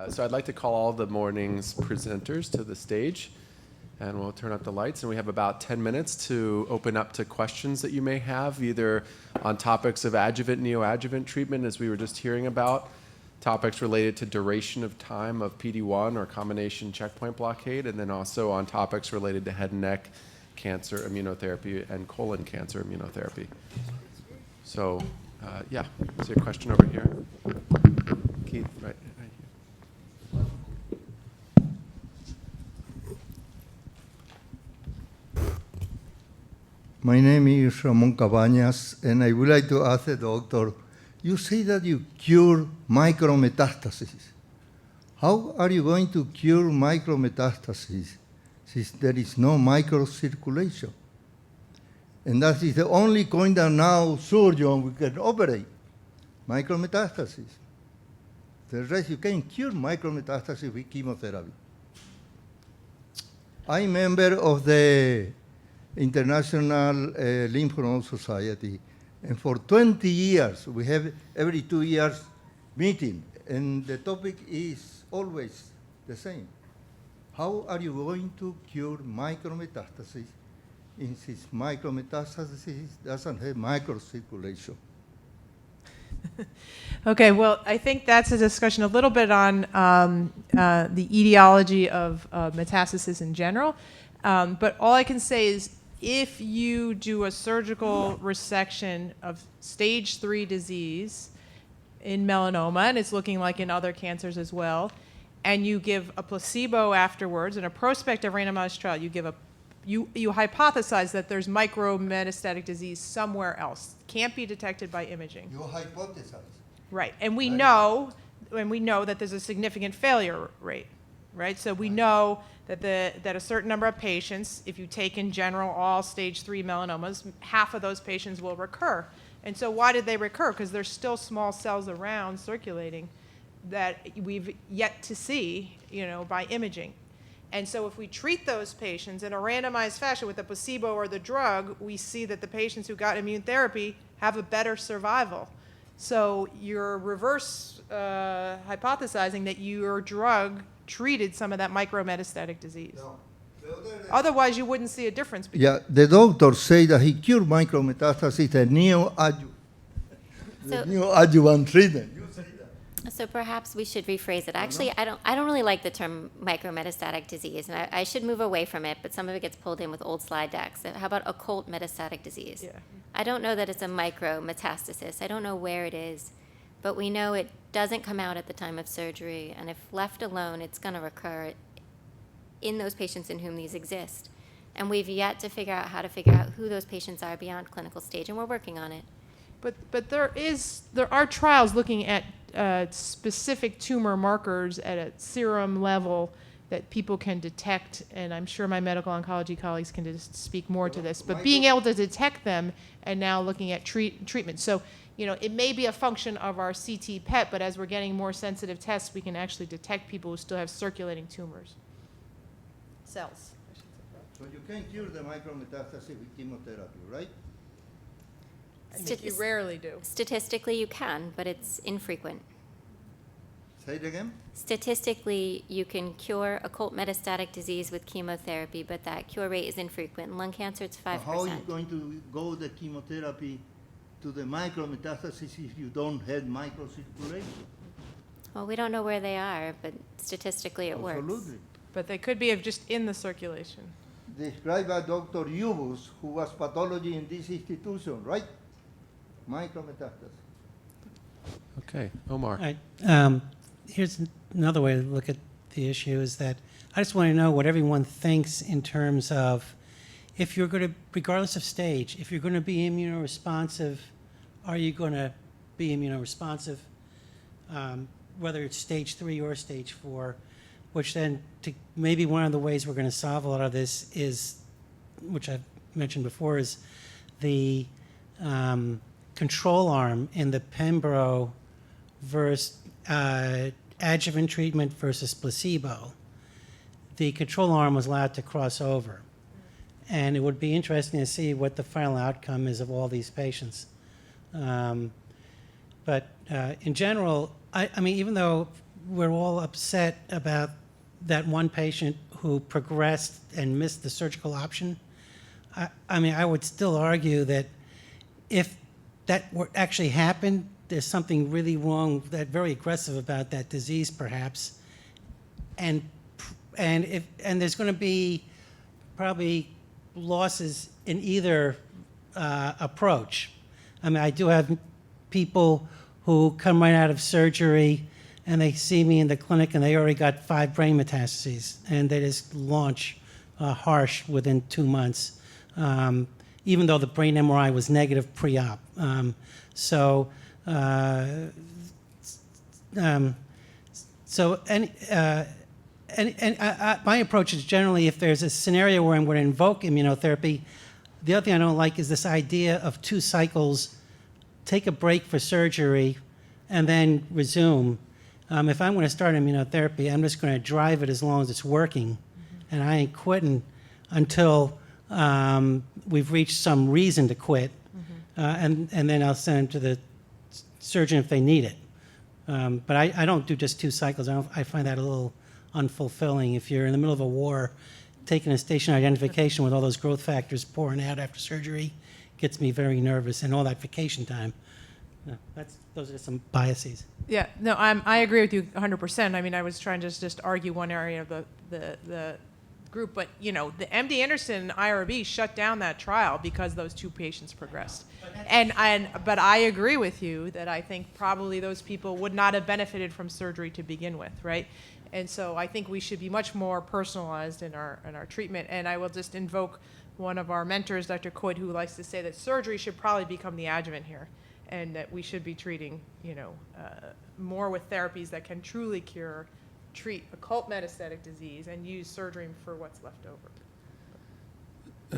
So I'd like to call all the morning's presenters to the stage, and we'll turn up the lights. And we have about 10 minutes to open up to questions that you may have, either on topics of adjuvant, neoadjuvant treatment, as we were just hearing about, topics related to duration of time of PD-1 or combination checkpoint blockade, and then also on topics related to head and neck cancer immunotherapy and colon cancer immunotherapy. So, yeah, is there a question over here? Keith, right here. My name is Ramon Cabañas, and I would like to ask the doctor, you say that you cure micrometastases. How are you going to cure micrometastases since there is no microcirculation? And that is the only kind that now surgeon we can operate, micrometastases. The rest you can cure micrometastases with chemotherapy. I'm a member of the International Lymph Node Society, and for 20 years we have every 2 years meeting, and the topic is always the same. How are you going to cure micrometastases since micrometastasis doesn't have microcirculation? Okay, well, I think that's a discussion a little bit on the etiology of metastasis in general. But all I can say is if you do a surgical resection of stage 3 disease in melanoma, and it's looking like in other cancers as well, and you give a placebo afterwards in a prospective randomized trial, you hypothesize that there's micrometastatic disease somewhere else. Can't be detected by imaging. You hypothesize. Right, and we know that there's a significant failure rate, right? So we know that a certain number of patients, if you take in general all stage 3 melanomas, half of those patients will recur. And so why did they recur? Because there's still small cells around circulating that we've yet to see, by imaging. And so if we treat those patients in a randomized fashion with the placebo or the drug, we see that the patients who got immune therapy have a better survival. So you're reverse hypothesizing that your drug treated some of that micrometastatic disease. No. Otherwise, you wouldn't see a difference. Yeah, the doctor say that he cured micrometastasis, the neoadjuvant treatment. So perhaps we should rephrase it. Actually, I don't really like the term micrometastatic disease, and I should move away from it, but some of it gets pulled in with old slide decks. How about occult metastatic disease? Yeah. I don't know that it's a micrometastasis. I don't know where it is, but we know it doesn't come out at the time of surgery, and if left alone, it's going to recur in those patients in whom these exist. And we've yet to figure out how to figure out who those patients are beyond clinical stage, and we're working on it. But there are trials looking at specific tumor markers at a serum level that people can detect, and I'm sure my medical oncology colleagues can just speak more to this, but being able to detect them and now looking at treatment. So, it may be a function of our CT PET, but as we're getting more sensitive tests, we can actually detect people who still have circulating tumors. Cells. So you can cure the micrometastasis with chemotherapy, right? I think you rarely do. Statistically, you can, but it's infrequent. Say it again? Statistically, you can cure occult metastatic disease with chemotherapy, but that cure rate is infrequent. In lung cancer, it's 5%. How are you going to go the chemotherapy to the micrometastasis if you don't have microcirculation? Well, we don't know where they are, but statistically it works. Absolutely. But they could be just in the circulation. Described by Dr. Yubus, who was pathology in this institution, right? Micrometastasis. Okay, Omar. All right. Here's another way to look at the issue is that I just want to know what everyone thinks in terms of if you're going to, regardless of stage, if you're going to be immunoresponsive, are you going to be immunoresponsive, whether it's stage 3 or stage 4, which then maybe one of the ways we're going to solve a lot of this is, which I've mentioned before, is the control arm in the Pembro versus adjuvant treatment versus placebo. The control arm was allowed to cross over. And it would be interesting to see what the final outcome is of all these patients. But in general, I mean, even though we're all upset about that one patient who progressed and missed the surgical option. I mean, I would still argue that if that were actually happened, there's something really wrong, that very aggressive about that disease, perhaps. And there's going to be probably losses in either approach. I mean, I do have people who come right out of surgery and they see me in the clinic and they already got 5 brain metastases and they just launch harsh within 2 months, even though the brain MRI was negative pre-op. So my approach is generally, if there's a scenario where I'm going to invoke immunotherapy, the other thing I don't like is this idea of 2 cycles, take a break for surgery, and then resume. If I'm going to start immunotherapy, I'm just going to drive it as long as it's working, and I ain't quitting until we've reached some reason to quit, and then I'll send them to the surgeon if they need it. But I don't do just 2 cycles. I find that a little unfulfilling. If you're in the middle of a war, taking a station identification with all those growth factors pouring out after surgery gets me very nervous, and all that vacation time. Those are some biases. Yeah, no, I agree with you 100%. I mean, I was trying to just argue one area of the group, but the MD Anderson IRB shut down that trial because those 2 patients progressed. But I agree with you that I think probably those people would not have benefited from surgery to begin with, right? And so I think we should be much more personalized in our treatment. And I will just invoke one of our mentors, Dr. Coit, who likes to say that surgery should probably become the adjuvant here, and that we should be treating, more with therapies that can truly treat occult metastatic disease and use surgery for what's left over.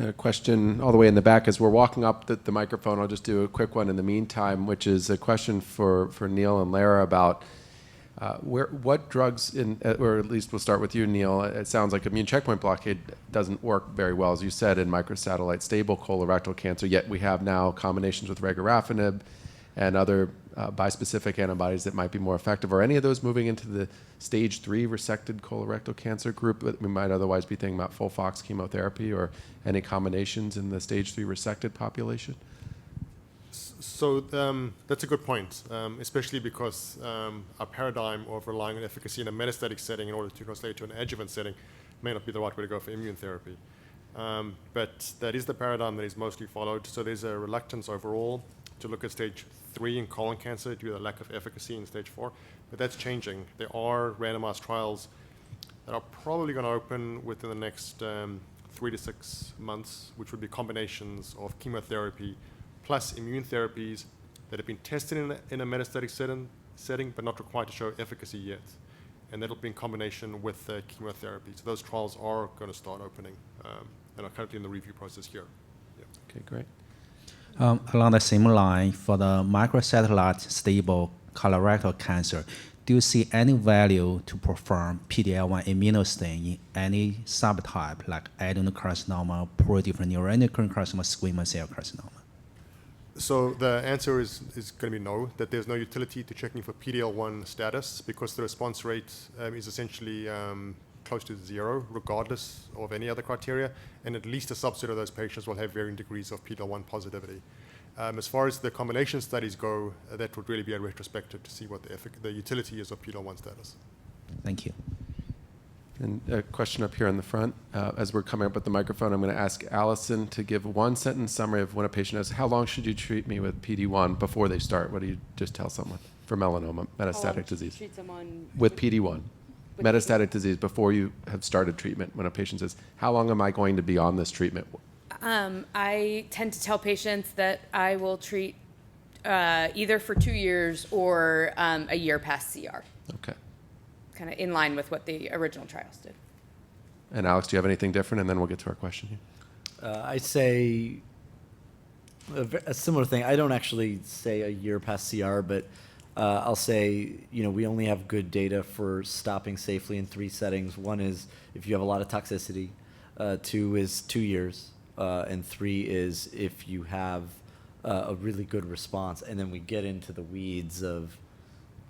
A question all the way in the back. As we're walking up the microphone, I'll just do a quick one in the meantime, which is a question for Neil and Lara about what drugs, or at least we'll start with you, Neil. It sounds like immune checkpoint blockade doesn't work very well, as you said, in microsatellite stable colorectal cancer, yet we have now combinations with regorafenib and other bispecific antibodies that might be more effective. Are any of those moving into the stage 3 resected colorectal cancer group that we might otherwise be thinking about FOLFOX chemotherapy, or any combinations in the stage 3 resected population? So that's a good point, especially because our paradigm of relying on efficacy in a metastatic setting in order to translate to an adjuvant setting may not be the right way to go for immune therapy. But that is the paradigm that is mostly followed. So there's a reluctance overall to look at stage 3 in colon cancer due to the lack of efficacy in stage 4. But that's changing. There are randomized trials that are probably going to open within the next 3 to 6 months, which would be combinations of chemotherapy plus immune therapies that have been tested in a metastatic setting, but not required to show efficacy yet. And that'll be in combination with chemotherapy. So those trials are going to start opening and are currently in the review process here. Yeah. Okay, great. Along the same line, for the microsatellite stable colorectal cancer, do you see any value to perform PD-L1 immunostain in any subtype, like adenocarcinoma, proliferative neuroendocrine carcinoma, squamous cell carcinoma? So the answer is going to be no, that there's no utility to checking for PD-L1 status because the response rate is essentially close to 0, regardless of any other criteria, and at least a subset of those patients will have varying degrees of PD-L1 positivity. As far as the combination studies go, that would really be a retrospective to see what the utility is of PD-L1 status. Thank you. And a question up here in the front. As we're coming up with the microphone, I'm going to ask Allison to give a 1-sentence summary of when a patient asks, how long should you treat me with PD-1 before they start? What do you just tell someone for melanoma, metastatic disease? Treat someone with PD-1, metastatic disease, before you have started treatment, when a patient says, how long am I going to be on this treatment? I tend to tell patients that I will treat either for 2 years or a year past CR. Okay. Kind of in line with what the original trials did. And Alex, do you have anything different? And then we'll get to our question here. I say a similar thing. I don't actually say a year past CR, but I'll say, we only have good data for stopping safely in 3 settings. 1 is if you have a lot of toxicity. 2 is 2 years. And 3 is if you have a really good response. And then we get into the weeds of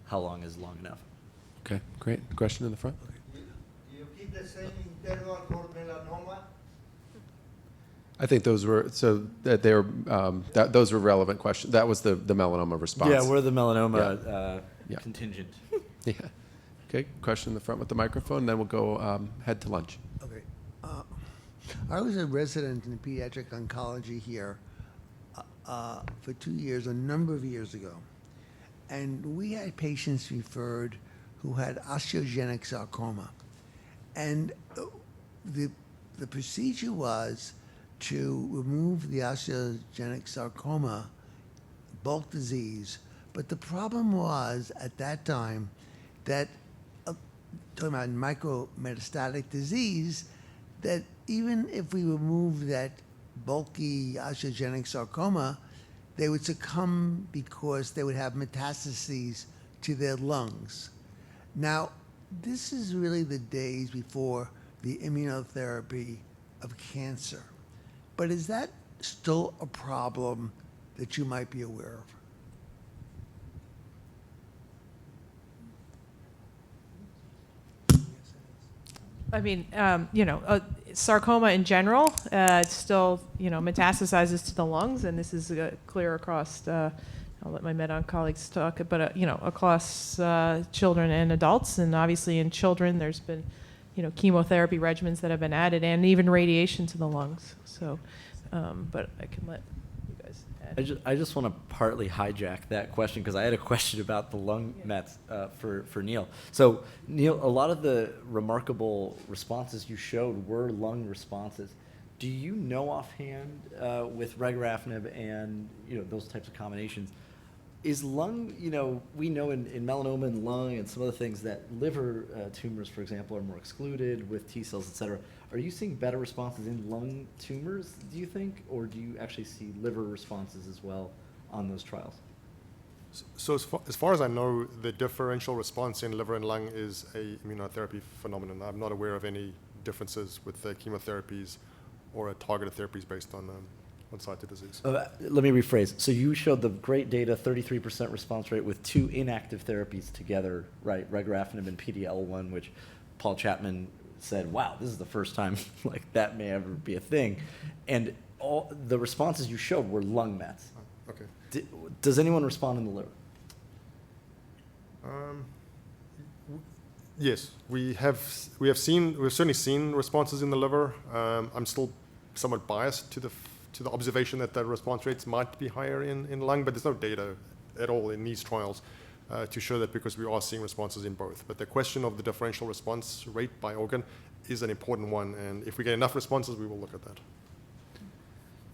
how long is long enough. Okay, great. Question in the front? Do you keep the same interval for melanoma? I think those were, so that they were, those were relevant questions. That was the melanoma response. Yeah, we're the melanoma Yeah. contingent. Yeah. Okay, question in the front with the microphone, then we'll go head to lunch. Okay. I was a resident in pediatric oncology here for 2 years, a number of years ago. And we had patients referred who had osteogenic sarcoma. And the procedure was to remove the osteogenic sarcoma, bulk disease. But the problem was, at that time, that talking about micrometastatic disease, that even if we remove that bulky osteogenic sarcoma, they would succumb because they would have metastases to their lungs. Now, this is really the days before the immunotherapy of cancer. But is that still a problem that you might be aware of? I mean, sarcoma in general, it's still, metastasizes to the lungs, and this is clear across, I'll let my med-onc colleagues talk, but, across children and adults, and obviously in children, there's been, chemotherapy regimens that have been added, and even radiation to the lungs. So, but I can let you guys add. I just want to partly hijack that question because I had a question about the lung mets for Neil. So Neil, a lot of the remarkable responses you showed were lung responses. Do you know offhand with regorafenib and those types of combinations, is lung, we know in melanoma and lung and some other things that liver tumors, for example, are more excluded with T cells, et cetera. Are you seeing better responses in lung tumors, do you think, or do you actually see liver responses as well on those trials? So as far as I know, the differential response in liver and lung is a immunotherapy phenomenon. I'm not aware of any differences with the chemotherapies or targeted therapies based on site of disease. Let me rephrase. So you showed the great data, 33% response rate with two inactive therapies together, right? Regorafenib and PD-L1, which Paul Chapman said, wow, this is the first time like that may ever be a thing. And all the responses you showed were lung mets. Okay. Does anyone respond in the liver? Yes, we've certainly seen responses in the liver. I'm still somewhat biased to the observation that the response rates might be higher in lung, but there's no data at all in these trials to show that, because we are seeing responses in both. But the question of the differential response rate by organ is an important one, and if we get enough responses, we will look at that.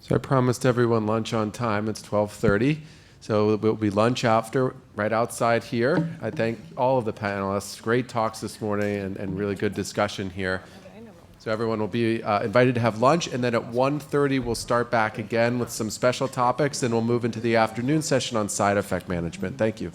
So I promised everyone lunch on time. It's 12:30. So it will be lunch after, right outside here. I thank all of the panelists. Great talks this morning and really good discussion here. So everyone will be invited to have lunch, and then at 1:30 we'll start back again with some special topics, and we'll move into the afternoon session on side effect management. Thank you.